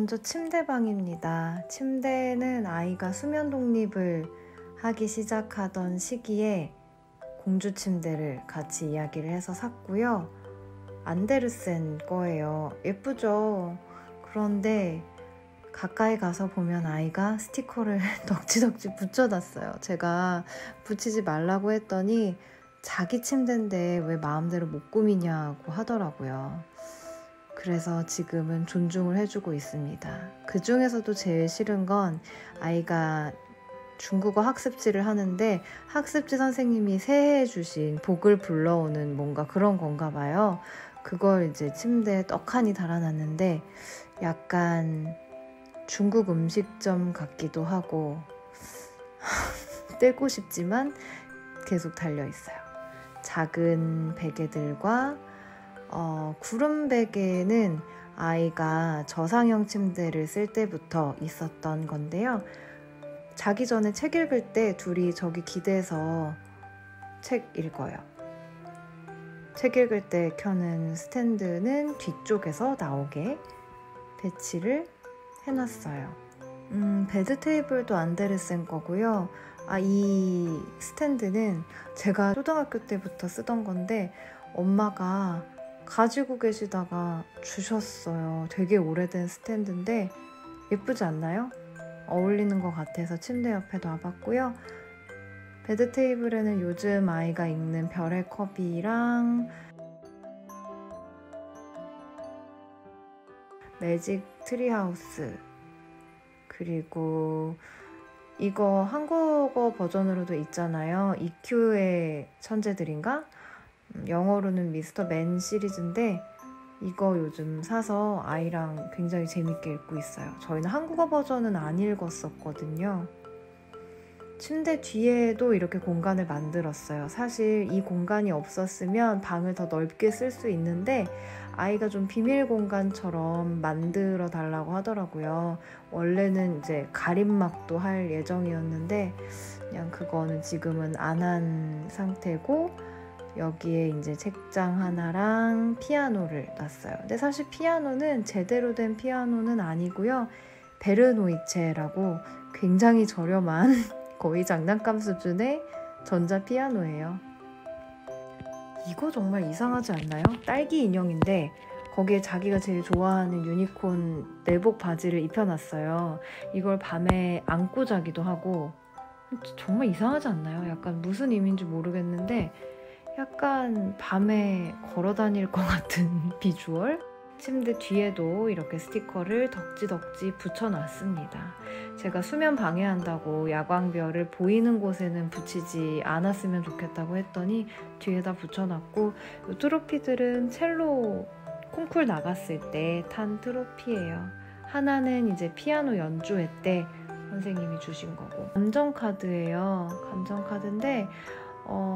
먼저 침대방입니다. 침대는 아이가 수면 독립을 하기 시작하던 시기에 공주 침대를 같이 이야기를 해서 샀고요. 안데르센 거예요. 예쁘죠? 그런데 가까이 가서 보면 아이가 스티커를 덕지덕지 붙여놨어요. 제가 붙이지 말라고 했더니 자기 침대인데 왜 마음대로 못 꾸미냐고 하더라고요. 그래서 지금은 존중을 해주고 있습니다. 그 중에서도 제일 싫은 건 아이가 중국어 학습지를 하는데 학습지 선생님이 새해에 주신 복을 불러오는 뭔가 그런 건가 봐요. 그걸 이제 침대에 떡하니 달아놨는데 약간 중국 음식점 같기도 하고 떼고 싶지만 계속 달려있어요. 작은 베개들과 구름 베개는 아이가 저상형 침대를 쓸 때부터 있었던 건데요. 자기 전에 책 읽을 때 둘이 저기 기대서 책 읽어요. 책 읽을 때 켜는 스탠드는 뒤쪽에서 나오게 배치를 해놨어요. 베드 테이블도 안데르센 거고요. 이 스탠드는 제가 초등학교 때부터 쓰던 건데 엄마가 가지고 계시다가 주셨어요. 되게 오래된 스탠드인데 예쁘지 않나요? 어울리는 것 같아서 침대 옆에 놔봤고요. 베드 테이블에는 요즘 아이가 읽는 별의 컵이랑 매직 트리하우스, 그리고 이거 한국어 버전으로도 있잖아요. EQ의 천재들인가? 영어로는 미스터 맨 시리즈인데 이거 요즘 사서 아이랑 굉장히 재밌게 읽고 있어요. 저희는 한국어 버전은 안 읽었었거든요. 침대 뒤에도 이렇게 공간을 만들었어요. 사실 이 공간이 없었으면 방을 더 넓게 쓸 수 있는데 아이가 좀 비밀 공간처럼 만들어 달라고 하더라고요. 원래는 이제 가림막도 할 예정이었는데 그냥 그거는 지금은 안 한 상태고 여기에 이제 책장 하나랑 피아노를 놨어요. 근데 사실 피아노는 제대로 된 피아노는 아니고요. 베르노이체라고 굉장히 저렴한 거의 장난감 수준의 전자 피아노예요. 이거 정말 이상하지 않나요? 딸기 인형인데 거기에 자기가 제일 좋아하는 유니콘 내복 바지를 입혀놨어요. 이걸 밤에 안고 자기도 하고 정말 이상하지 않나요? 약간 무슨 의미인지 모르겠는데 약간 밤에 걸어 다닐 것 같은 비주얼? 침대 뒤에도 이렇게 스티커를 덕지덕지 붙여놨습니다. 제가 수면 방해한다고 야광별을 보이는 곳에는 붙이지 않았으면 좋겠다고 했더니 뒤에다 붙여놨고 이 트로피들은 첼로 콩쿨 나갔을 때 탄 트로피예요. 하나는 이제 피아노 연주회 때 선생님이 주신 거고 감정카드예요. 감정카드인데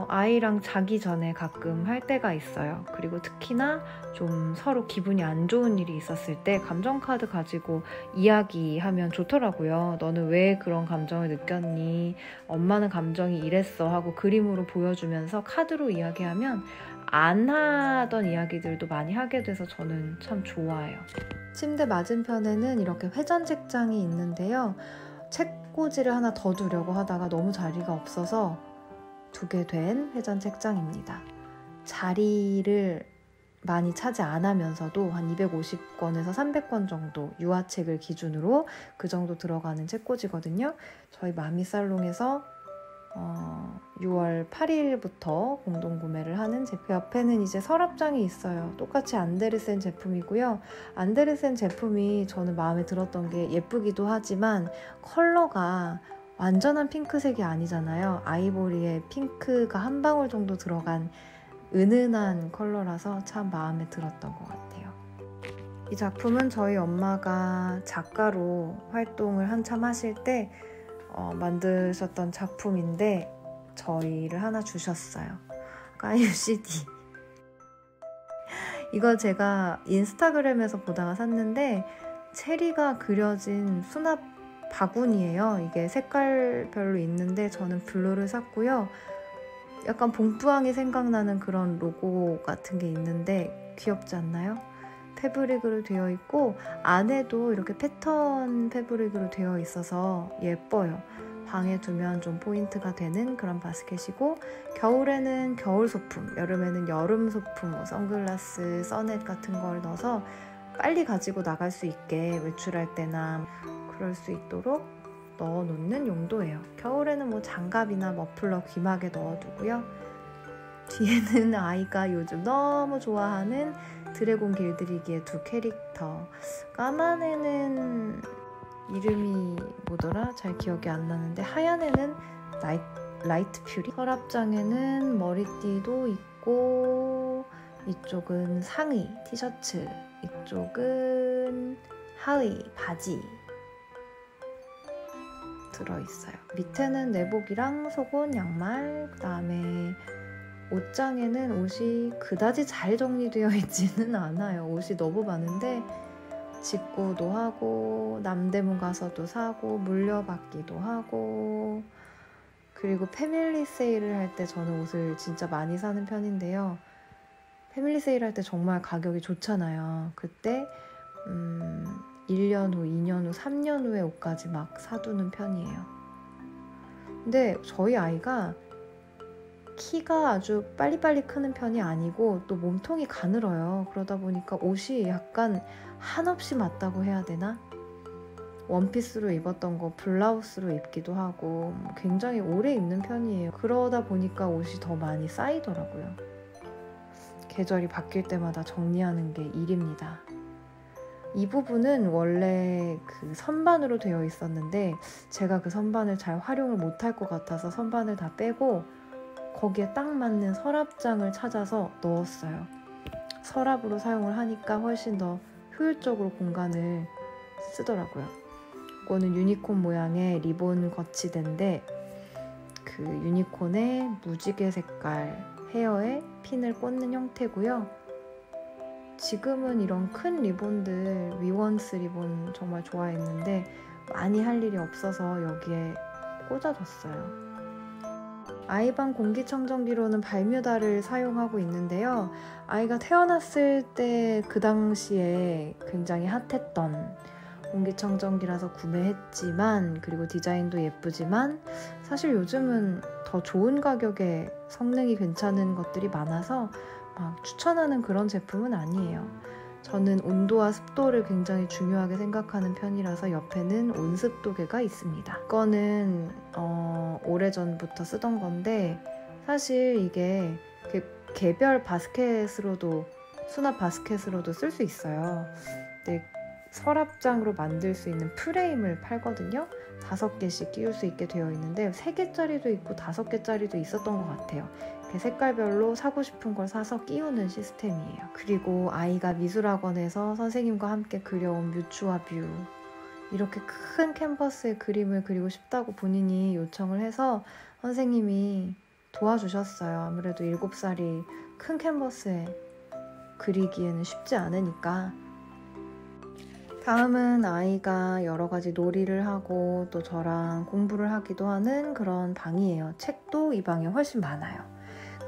아이랑 자기 전에 가끔 할 때가 있어요. 그리고 특히나 좀 서로 기분이 안 좋은 일이 있었을 때 감정카드 가지고 이야기하면 좋더라고요. 너는 왜 그런 감정을 느꼈니? 엄마는 감정이 이랬어 하고 그림으로 보여주면서 카드로 이야기하면 안 하던 이야기들도 많이 하게 돼서 저는 참 좋아요. 침대 맞은편에는 이렇게 회전 책장이 있는데요. 책꽂이를 하나 더 두려고 하다가 너무 자리가 없어서 두게 된 회전 책장입니다. 자리를 많이 차지 안 하면서도 한 250권에서 300권 정도 유아책을 기준으로 그 정도 들어가는 책꽂이거든요. 저희 마미살롱에서 6월 8일부터 공동구매를 하는 제품. 옆에는 이제 서랍장이 있어요. 똑같이 안데르센 제품이고요. 안데르센 제품이 저는 마음에 들었던 게 예쁘기도 하지만 컬러가 완전한 핑크색이 아니잖아요. 아이보리에 핑크가 한 방울 정도 들어간 은은한 컬러라서 참 마음에 들었던 것 같아요. 이 작품은 저희 엄마가 작가로 활동을 한참 하실 때 만드셨던 작품인데 저희를 하나 주셨어요. 까유 CD. 이거 제가 인스타그램에서 보다가 샀는데 체리가 그려진 수납 바구니예요. 이게 색깔별로 있는데 저는 블루를 샀고요. 약간 봉투왕이 생각나는 그런 로고 같은 게 있는데 귀엽지 않나요? 패브릭으로 되어 있고 안에도 이렇게 패턴 패브릭으로 되어 있어서 예뻐요. 방에 두면 좀 포인트가 되는 그런 바스켓이고, 겨울에는 겨울 소품, 여름에는 여름 소품, 뭐 선글라스, 선넷 같은 걸 넣어서 빨리 가지고 나갈 수 있게 외출할 때나 그럴 수 있도록 넣어놓는 용도예요. 겨울에는 뭐 장갑이나 머플러 귀마개 넣어두고요. 뒤에는 아이가 요즘 너무 좋아하는 드래곤 길들이기의 두 캐릭터. 까만 애는 이름이 뭐더라? 잘 기억이 안 나는데, 하얀 애는 라이트 퓨리? 서랍장에는 머리띠도 있고, 이쪽은 상의, 티셔츠, 이쪽은 하의, 바지 들어있어요. 밑에는 내복이랑 속옷, 양말, 그 다음에 옷장에는 옷이 그다지 잘 정리되어 있지는 않아요. 옷이 너무 많은데 직구도 하고 남대문 가서도 사고 물려받기도 하고, 그리고 패밀리 세일을 할 때 저는 옷을 진짜 많이 사는 편인데요. 패밀리 세일 할 때 정말 가격이 좋잖아요. 그때 1년 후, 2년 후, 3년 후의 옷까지 막 사두는 편이에요. 근데 저희 아이가 키가 아주 빨리빨리 크는 편이 아니고 또 몸통이 가늘어요. 그러다 보니까 옷이 약간 한없이 맞다고 해야 되나? 원피스로 입었던 거 블라우스로 입기도 하고 굉장히 오래 입는 편이에요. 그러다 보니까 옷이 더 많이 쌓이더라고요. 계절이 바뀔 때마다 정리하는 게 일입니다. 이 부분은 원래 그 선반으로 되어 있었는데 제가 그 선반을 잘 활용을 못할 것 같아서 선반을 다 빼고 거기에 딱 맞는 서랍장을 찾아서 넣었어요. 서랍으로 사용을 하니까 훨씬 더 효율적으로 공간을 쓰더라고요. 이거는 유니콘 모양의 리본 거치대인데 그 유니콘의 무지개 색깔 헤어에 핀을 꽂는 형태고요. 지금은 이런 큰 리본들, 위원스 리본 정말 좋아했는데 많이 할 일이 없어서 여기에 꽂아뒀어요. 아이방 공기청정기로는 발뮤다를 사용하고 있는데요. 아이가 태어났을 때 그 당시에 굉장히 핫했던 공기청정기라서 구매했지만, 그리고 디자인도 예쁘지만 사실 요즘은 더 좋은 가격에 성능이 괜찮은 것들이 많아서 막 추천하는 그런 제품은 아니에요. 저는 온도와 습도를 굉장히 중요하게 생각하는 편이라서 옆에는 온습도계가 있습니다. 이거는 오래전부터 쓰던 건데 사실 이게 개별 바스켓으로도, 수납 바스켓으로도 쓸 수 있어요. 근데 서랍장으로 만들 수 있는 프레임을 팔거든요. 5개씩 끼울 수 있게 되어 있는데 3개짜리도 있고 5개짜리도 있었던 것 같아요. 색깔별로 사고 싶은 걸 사서 끼우는 시스템이에요. 그리고 아이가 미술학원에서 선생님과 함께 그려온 뮤추와 뷰, 이렇게 큰 캔버스에 그림을 그리고 싶다고 본인이 요청을 해서 선생님이 도와주셨어요. 아무래도 7살이 큰 캔버스에 그리기에는 쉽지 않으니까. 다음은 아이가 여러 가지 놀이를 하고 또 저랑 공부를 하기도 하는 그런 방이에요. 책도 이 방에 훨씬 많아요.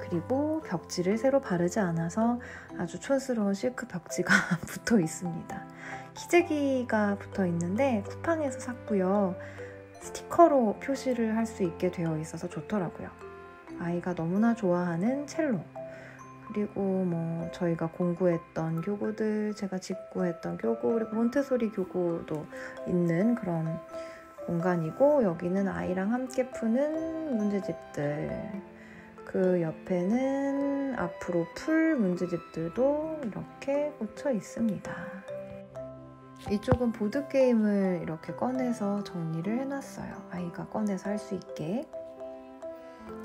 그리고 벽지를 새로 바르지 않아서 아주 촌스러운 실크 벽지가 붙어 있습니다. 기재기가 붙어 있는데 쿠팡에서 샀고요. 스티커로 표시를 할 수 있게 되어 있어서 좋더라고요. 아이가 너무나 좋아하는 첼로, 그리고 뭐 저희가 공부했던 교구들, 제가 직구했던 교구, 그리고 몬테소리 교구도 있는 그런 공간이고, 여기는 아이랑 함께 푸는 문제집들, 그 옆에는 앞으로 풀 문제집들도 이렇게 꽂혀 있습니다. 이쪽은 보드게임을 이렇게 꺼내서 정리를 해놨어요. 아이가 꺼내서 할 수 있게.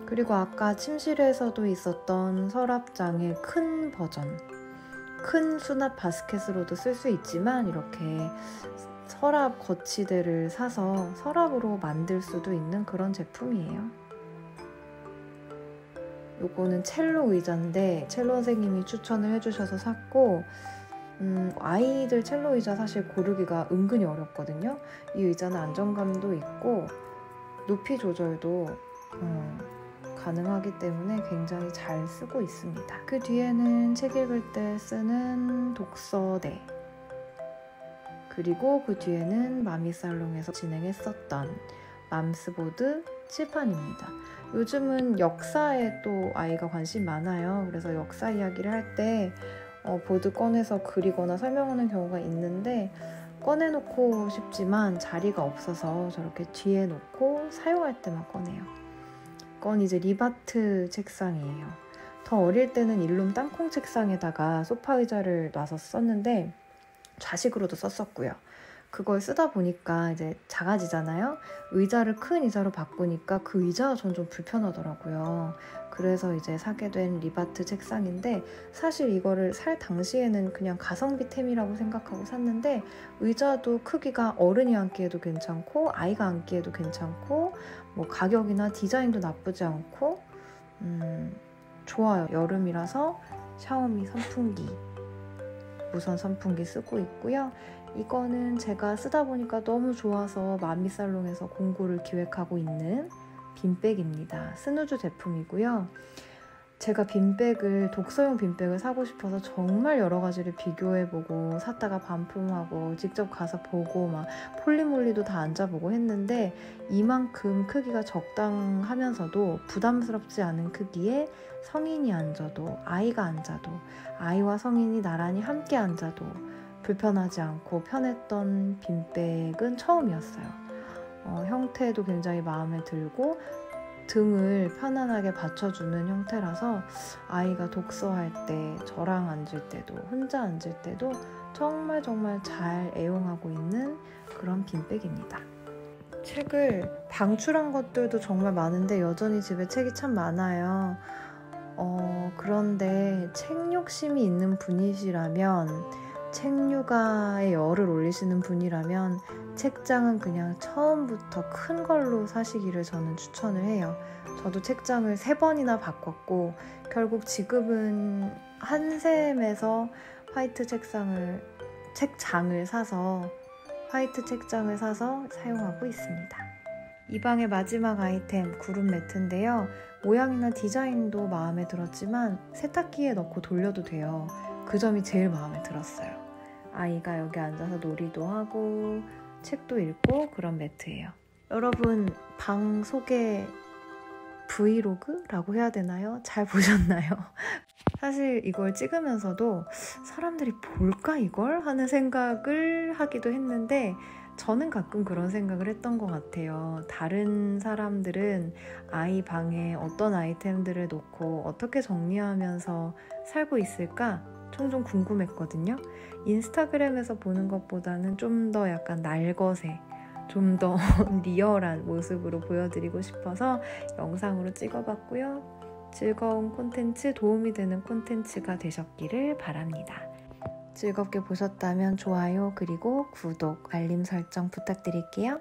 그리고 아까 침실에서도 있었던 서랍장의 큰 버전, 큰 수납 바스켓으로도 쓸 수 있지만 이렇게 서랍 거치대를 사서 서랍으로 만들 수도 있는 그런 제품이에요. 요거는 첼로 의자인데 첼로 선생님이 추천을 해주셔서 샀고, 아이들 첼로 의자 사실 고르기가 은근히 어렵거든요. 이 의자는 안정감도 있고 높이 조절도 가능하기 때문에 굉장히 잘 쓰고 있습니다. 그 뒤에는 책 읽을 때 쓰는 독서대, 그리고 그 뒤에는 마미살롱에서 진행했었던 맘스보드 칠판입니다. 요즘은 역사에 또 아이가 관심 많아요. 그래서 역사 이야기를 할 때 보드 꺼내서 그리거나 설명하는 경우가 있는데 꺼내놓고 싶지만 자리가 없어서 저렇게 뒤에 놓고 사용할 때만 꺼내요. 이건 이제 리바트 책상이에요. 더 어릴 때는 일룸 땅콩 책상에다가 소파 의자를 놔서 썼는데 좌식으로도 썼었고요. 그걸 쓰다 보니까 이제 작아지잖아요. 의자를 큰 의자로 바꾸니까 그 의자가 전 좀 불편하더라고요. 그래서 이제 사게 된 리바트 책상인데 사실 이거를 살 당시에는 그냥 가성비템이라고 생각하고 샀는데 의자도 크기가 어른이 앉기에도 괜찮고 아이가 앉기에도 괜찮고 뭐 가격이나 디자인도 나쁘지 않고 좋아요. 여름이라서 샤오미 선풍기, 무선 선풍기 쓰고 있고요. 이거는 제가 쓰다 보니까 너무 좋아서 마미살롱에서 공구를 기획하고 있는 빈백입니다. 스누즈 제품이고요. 제가 빈백을, 독서용 빈백을 사고 싶어서 정말 여러 가지를 비교해보고 샀다가 반품하고 직접 가서 보고 막 폴리몰리도 다 앉아보고 했는데 이만큼 크기가 적당하면서도 부담스럽지 않은 크기에 성인이 앉아도 아이가 앉아도 아이와 성인이 나란히 함께 앉아도 불편하지 않고 편했던 빈백은 처음이었어요. 형태도 굉장히 마음에 들고 등을 편안하게 받쳐주는 형태라서 아이가 독서할 때, 저랑 앉을 때도, 혼자 앉을 때도 정말 잘 애용하고 있는 그런 빈백입니다. 책을 방출한 것들도 정말 많은데 여전히 집에 책이 참 많아요. 그런데 책 욕심이 있는 분이시라면, 책류가에 열을 올리시는 분이라면 책장은 그냥 처음부터 큰 걸로 사시기를 저는 추천을 해요. 저도 책장을 3번이나 바꿨고 결국 지금은 한샘에서 책장을 사서 화이트 책장을 사서 사용하고 있습니다. 이 방의 마지막 아이템, 구름 매트인데요. 모양이나 디자인도 마음에 들었지만 세탁기에 넣고 돌려도 돼요. 그 점이 제일 마음에 들었어요. 아이가 여기 앉아서 놀이도 하고 책도 읽고 그런 매트예요. 여러분, 방 소개 브이로그라고 해야 되나요? 잘 보셨나요? 사실 이걸 찍으면서도 사람들이 볼까 이걸? 하는 생각을 하기도 했는데 저는 가끔 그런 생각을 했던 것 같아요. 다른 사람들은 아이 방에 어떤 아이템들을 놓고 어떻게 정리하면서 살고 있을까? 종종 궁금했거든요. 인스타그램에서 보는 것보다는 좀 더 약간 날것에, 좀 더 리얼한 모습으로 보여드리고 싶어서 영상으로 찍어봤고요. 즐거운 콘텐츠, 도움이 되는 콘텐츠가 되셨기를 바랍니다. 즐겁게 보셨다면 좋아요, 그리고 구독, 알림 설정 부탁드릴게요.